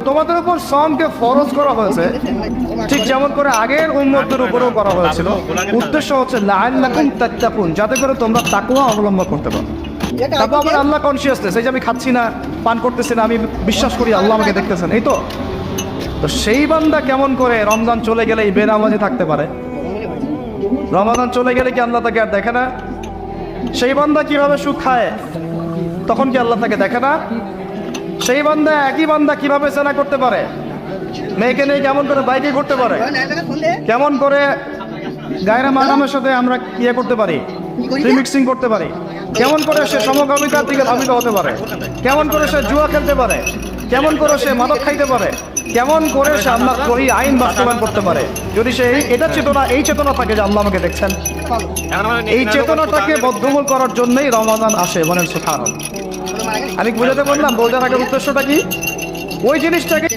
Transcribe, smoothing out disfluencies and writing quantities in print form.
তোমাদের উপর শ্রমকে ফরজ করা হয়েছে, ঠিক যেমন করে আগের উম্মতের উপরেও করা হয়েছিল। উদ্দেশ্য হচ্ছে লাআল্লাকুম তাত্তাকুন, যাতে করে তোমরা তাকওয়া অবলম্বন করতে পারো। তারপর আবার আল্লাহ কনসিয়াসনেস, এই যে আমি খাচ্ছি না, পান করতেছি না, আমি বিশ্বাস করি আল্লাহ আমাকে দেখতেছেন, এই তো। তো সেই বান্দা কেমন করে রমজান চলে গেলে এই বেনামাজি থাকতে পারে? রমাদান চলে গেলে কি আল্লাহ তাকে আর দেখে না? সেই বান্দা কিভাবে সুখ খায়, তখন কি আল্লাহ তাকে দেখে না? সেই বান্দা, একই বান্দা কিভাবে সেনা করতে পারে, মেয়েকে নিয়ে কেমন করে বাইকে করতে পারে, কেমন করে গায়রা মানামের সাথে আমরা ইয়ে করতে পারি, রিমিক্সিং করতে পারি, কেমন করে সে সমকামিতার দিকে ধাবিত হতে পারে, কেমন করে সে জুয়া খেলতে পারে, কেমন করে সে মাদক খাইতে পারে, কেমন করে সে আল্লাহ ওই আইন বাস্তবায়ন করতে পারে, যদি সে এটা চেতনা, এই চেতনা থাকে যে আল্লাহ আমাকে দেখছেন। এই চেতনাটাকে বদ্ধমূল করার জন্যই রমাদান আসে। বলেন সুবহানাল্লাহ। আমি বুঝাতে বললাম, বোঝার আগের উদ্দেশ্যটা কি? ওই জিনিসটাকে